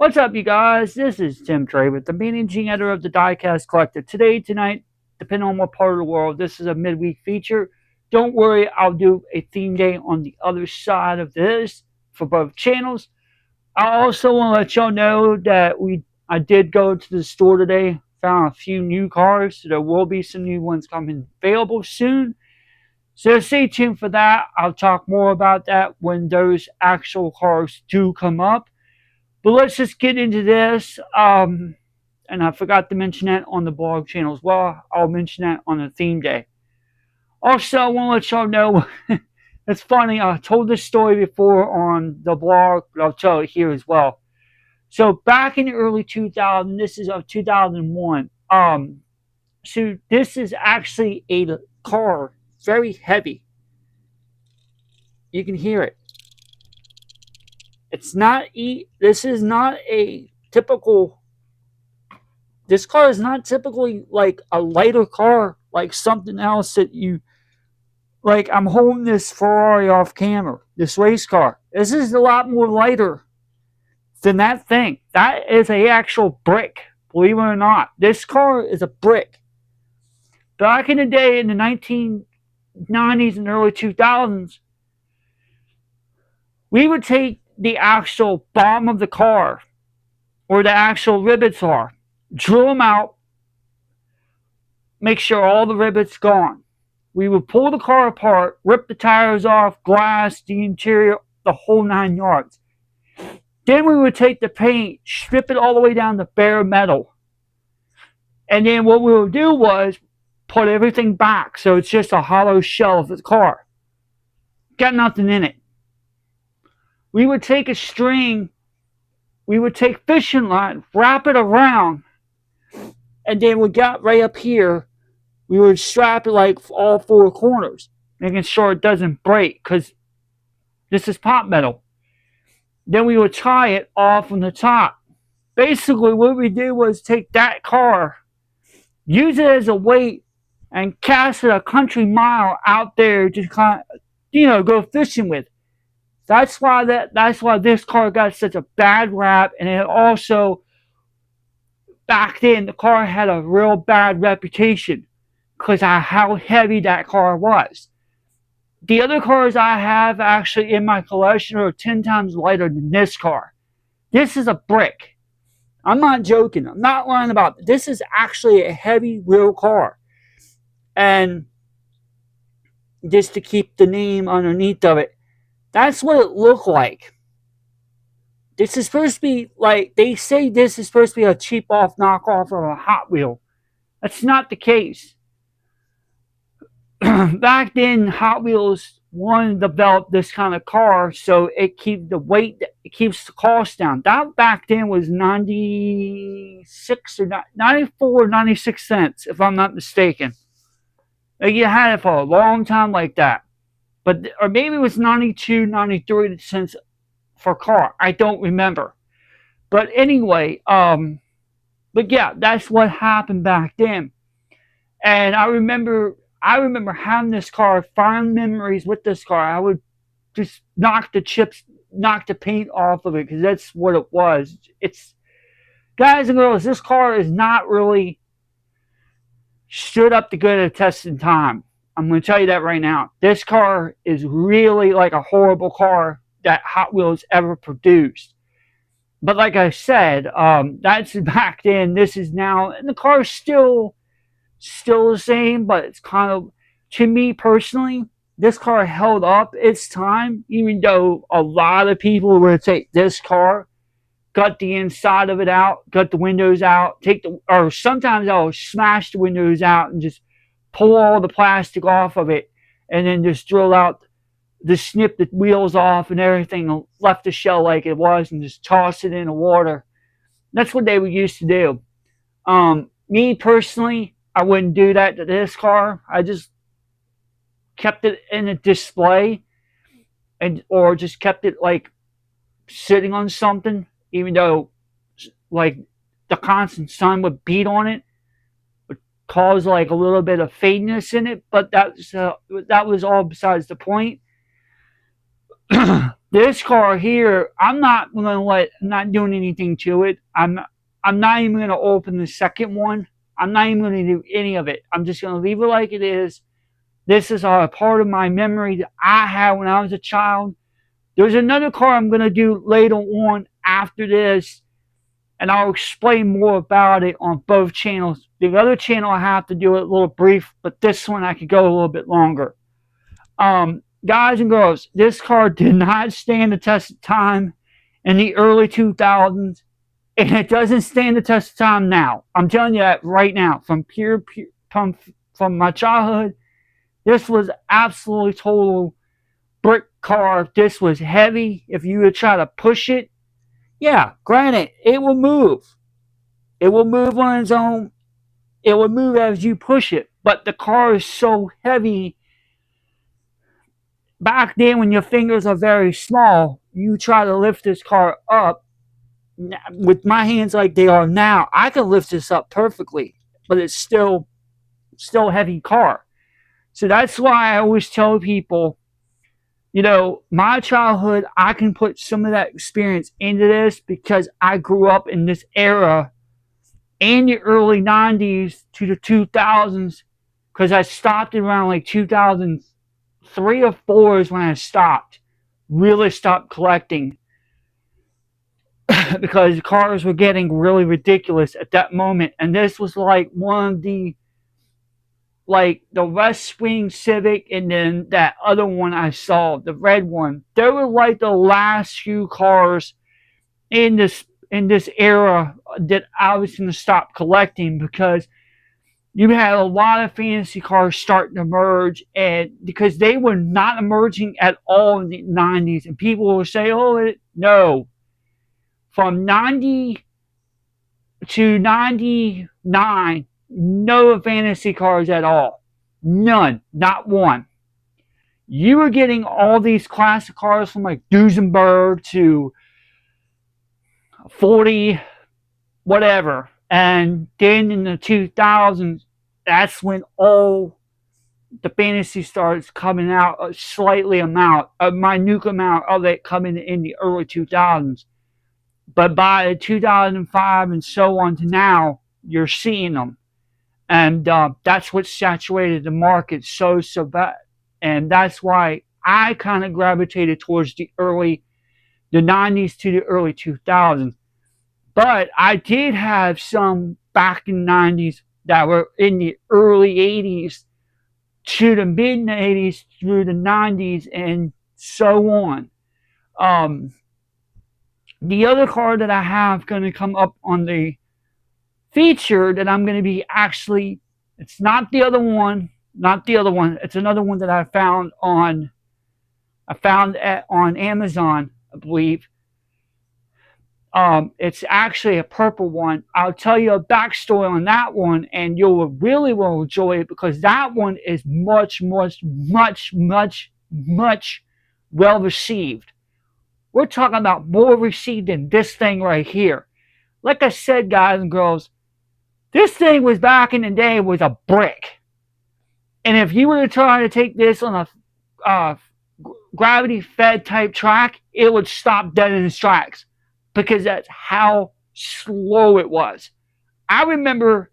What's up, you guys? This is Tim Trey with the managing editor of the Diecast Collective. Tonight, depending on what part of the world, this is a midweek feature. Don't worry, I'll do a theme day on the other side of this for both channels. I also want to let y'all know that I did go to the store today, found a few new cars. So there will be some new ones coming available soon. So stay tuned for that. I'll talk more about that when those actual cars do come up. But let's just get into this. And I forgot to mention that on the blog channel as well. I'll mention that on the theme day. Also, I want to let y'all know it's funny. I told this story before on the blog, but I'll tell it here as well. So back in the early 2000s, this is of 2001. So this is actually a car, very heavy. You can hear it. It's not. This is not a typical. This car is not typically like a lighter car, like something else that you like. I'm holding this Ferrari off camera, this race car. This is a lot more lighter than that thing. That is a actual brick, believe it or not. This car is a brick. Back in the day, in the 1990s and early 2000s, we would take the actual bottom of the car, where the actual rivets are, drill them out, make sure all the rivets gone. We would pull the car apart, rip the tires off, glass, the interior, the whole 9 yards. Then we would take the paint, strip it all the way down to bare metal. And then what we would do was put everything back so it's just a hollow shell of the car. Got nothing in it. We would take a string, we would take fishing line, wrap it around, and then we got right up here, we would strap it like all four corners, making sure it doesn't break, because this is pop metal. Then we would tie it off on the top. Basically, what we did was take that car, use it as a weight, and cast it a country mile out there to kind of, go fishing with. That's why this car got such a bad rap, and it also, back then, the car had a real bad reputation because of how heavy that car was. The other cars I have actually in my collection are 10 times lighter than this car. This is a brick. I'm not joking. I'm not lying about it. This is actually a heavy, real car. And just to keep the name underneath of it, that's what it looked like. This is supposed to be like, they say this is supposed to be a cheap off knockoff of a Hot Wheel. That's not the case. Back then, Hot Wheels wanted to develop this kind of car so it keeps the weight, it keeps the cost down. That back then was 96 or 94 or 96 cents, if I'm not mistaken. Like, you had it for a long time like that. But, or maybe it was 92, 93 cents for a car. I don't remember. But anyway, but yeah, that's what happened back then. And I remember having this car, fond memories with this car. I would just knock the paint off of it, because that's what it was. It's, guys and girls, this car is not really stood up to good a test in time. I'm going to tell you that right now. This car is really like a horrible car that Hot Wheels ever produced. But like I said, that's back then. This is now, and the car is still the same, but it's kind of, to me personally, this car held up its time, even though a lot of people were to take this car, gut the inside of it out, gut the windows out, or sometimes I'll smash the windows out and just pull all the plastic off of it, and then just drill out, just snip the wheels off and everything, left the shell like it was, and just toss it in the water. That's what they were used to do. Me personally, I wouldn't do that to this car. I just kept it in a display, or just kept it like sitting on something, even though like the constant sun would beat on it, would cause like a little bit of fadiness in it. But that was all besides the point. This car here, I'm not doing anything to it. I'm not even gonna open the second one. I'm not even gonna do any of it. I'm just gonna leave it like it is. This is a part of my memory that I had when I was a child. There's another car I'm gonna do later on after this, and I'll explain more about it on both channels. The other channel I have to do it a little brief, but this one I could go a little bit longer. Guys and girls, this car did not stand the test of time in the early 2000s, and it doesn't stand the test of time now. I'm telling you that right now. From my childhood, this was absolutely total brick car. This was heavy. If you would try to push it, yeah, granted, it will move. It will move on its own. It will move as you push it. But the car is so heavy. Back then, when your fingers are very small, you try to lift this car up. With my hands like they are now, I can lift this up perfectly, but it's still a heavy car. So that's why I always tell people, my childhood, I can put some of that experience into this because I grew up in this era in the early 90s to the 2000s, because I stopped around like 2003 or 4 is when I really stopped collecting because cars were getting really ridiculous at that moment. And this was like one of the West Wing Civic, and then that other one I saw, the red one. They were like the last few cars in this era that I was going to stop collecting, because you had a lot of fantasy cars starting to emerge, and because they were not emerging at all in the 90s, and people will say, "Oh, no." From 90 to 99, no fantasy cars at all. None. Not one. You were getting all these classic cars from like Duesenberg to 40, whatever. And then in the 2000s, that's when all the fantasy starts coming out, a minute amount of it coming in the early 2000s. But by 2005 and so on to now, you're seeing them. And that's what saturated the market so bad. And that's why I kind of gravitated towards the 90s to the early 2000s. But I did have some back in the 90s that were in the early 80s to the mid 80s through the 90s and so on. The other car that I have going to come up on the feature that I'm going to be actually, it's not the other one, it's another one that I found on Amazon, I believe. It's actually a purple one. I'll tell you a backstory on that one, and you'll really will enjoy it, because that one is much well received. We're talking about more received than this thing right here. Like I said, guys and girls, this thing was back in the day was a brick. And if you were to try to take this on a gravity fed type track, it would stop dead in its tracks, because that's how slow it was. I remember,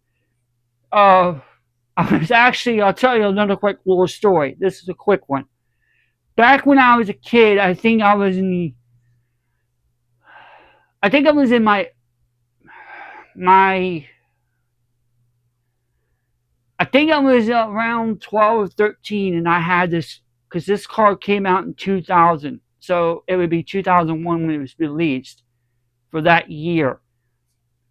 I'll tell you another quick little story. This is a quick one. Back when I was a kid, I think I was in I think I was around 12 or 13, and I had this, because this car came out in 2000. So it would be 2001 when it was released for that year.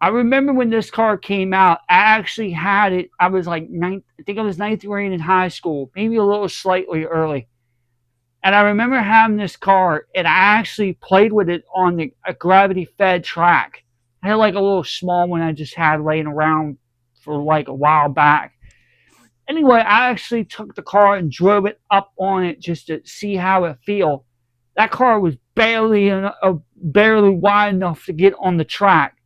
I remember when this car came out, I actually had it. I was like I think I was ninth grade in high school, maybe a little slightly early. And I remember having this car, and I actually played with it on a gravity-fed track. I had like a little small one I just had laying around for like a while back. Anyway, I actually took the car and drove it up on it just to see how it feel. That car was barely wide enough to get on the track.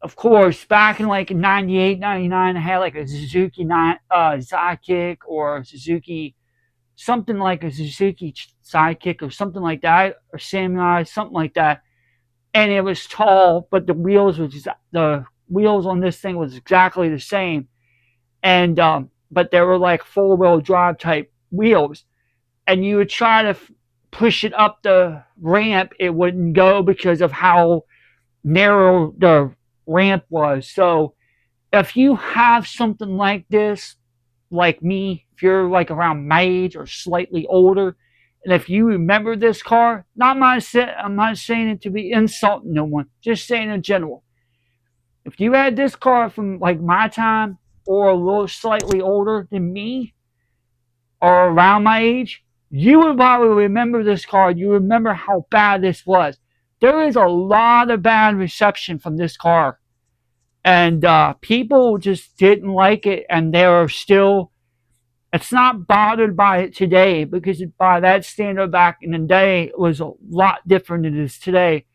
Of course, back in like 98, 99, I had like a Suzuki Sidekick or a Suzuki something like a Suzuki Sidekick or something like that, or Samurai, something like that. And it was tall, but the wheels on this thing was exactly the same. And but they were like 4-wheel drive type wheels. And you would try to push it up the ramp, it wouldn't go because of how narrow the ramp was. So if you have something like this, like me, if you're like around my age or slightly older, and if you remember this car, I'm not saying it to be insulting no one, just saying in general. If you had this car from like my time or a little slightly older than me or around my age, you would probably remember this car. You remember how bad this was. There is a lot of bad reception from this car, and people just didn't like it, and they are still. It's not bothered by it today because by that standard back in the day, it was a lot different than it is today.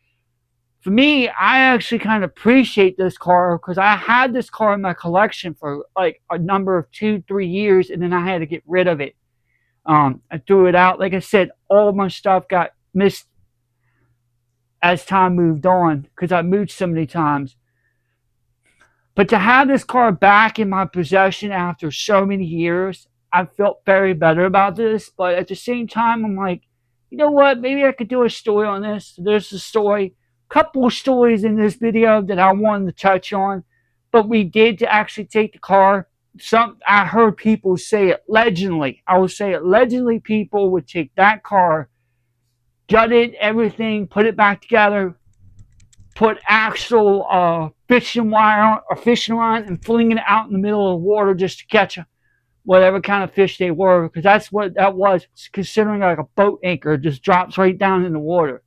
For me, I actually kind of appreciate this car because I had this car in my collection for like a number of 2, 3 years, and then I had to get rid of it. I threw it out. Like I said, all my stuff got missed as time moved on because I moved so many times. But to have this car back in my possession after so many years, I felt very better about this. But at the same time, I'm like, you know what? Maybe I could do a story on this. There's a story, couple of stories in this video that I wanted to touch on. But we did to actually take the car. I heard people say it allegedly. I would say allegedly people would take that car, gut it, everything, put it back together, put actual fishing wire or fishing line and fling it out in the middle of the water just to catch whatever kind of fish they were, because that's what that was, considering like a boat anchor just drops right down in the water.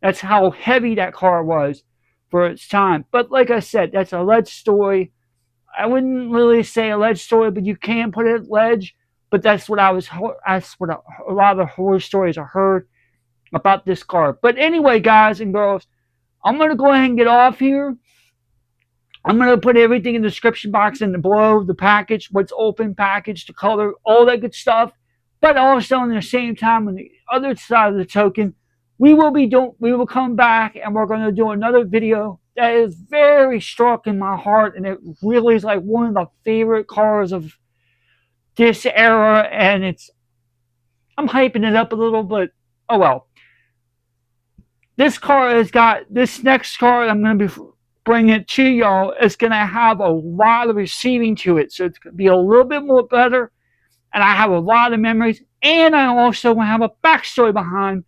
That's how heavy that car was for its time. But like I said, that's a alleged story. I wouldn't really say alleged story, but you can put it alleged. But that's what that's what a lot of the horror stories I heard about this car. But anyway, guys and girls, I'm going to go ahead and get off here. I'm going to put everything in the description box and below, the package, what's open, package, the color, all that good stuff. But also, at the same time, on the other side of the token, we will come back and we're going to do another video that is very struck in my heart, and it really is like one of the favorite cars of this era. And I'm hyping it up a little, but oh well. This next car I'm going to be bringing it to y'all is going to have a lot of receiving to it. So it's going to be a little bit more better. And I have a lot of memories. And I also have a backstory behind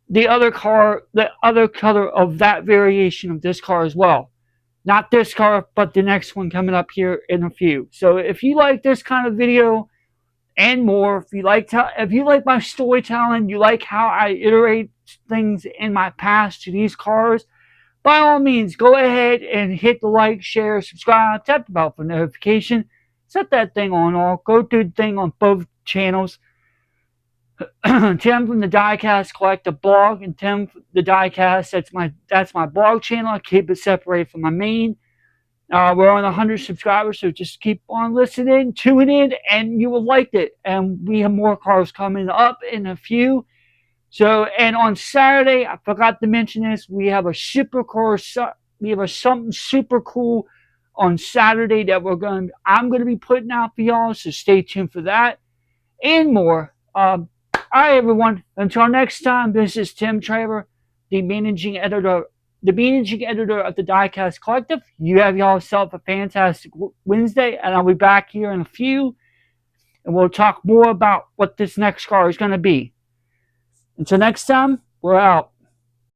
the other color of that variation of this car as well. Not this car, but the next one coming up here in a few. So if you like this kind of video and more, if you like my storytelling, you like how I iterate things in my past to these cars, by all means, go ahead and hit the like, share, subscribe, tap the bell for notification, set that thing on all, go do the thing on both channels. Tim from the Diecast Collective blog, and Tim the Diecast, that's my blog channel. I keep it separated from my main. We're on 100 subscribers, so just keep on listening, tune in, and you will like it. And we have more cars coming up in a few. So, and on Saturday, I forgot to mention this, we have a something super cool on Saturday that I'm going to be putting out for y'all. So stay tuned for that and more. All right, everyone. Until next time, this is Tim Traver, the managing editor of the Diecast Collective. You have yourself a fantastic Wednesday, and I'll be back here in a few, and we'll talk more about what this next car is going to be. Until next time, we're out.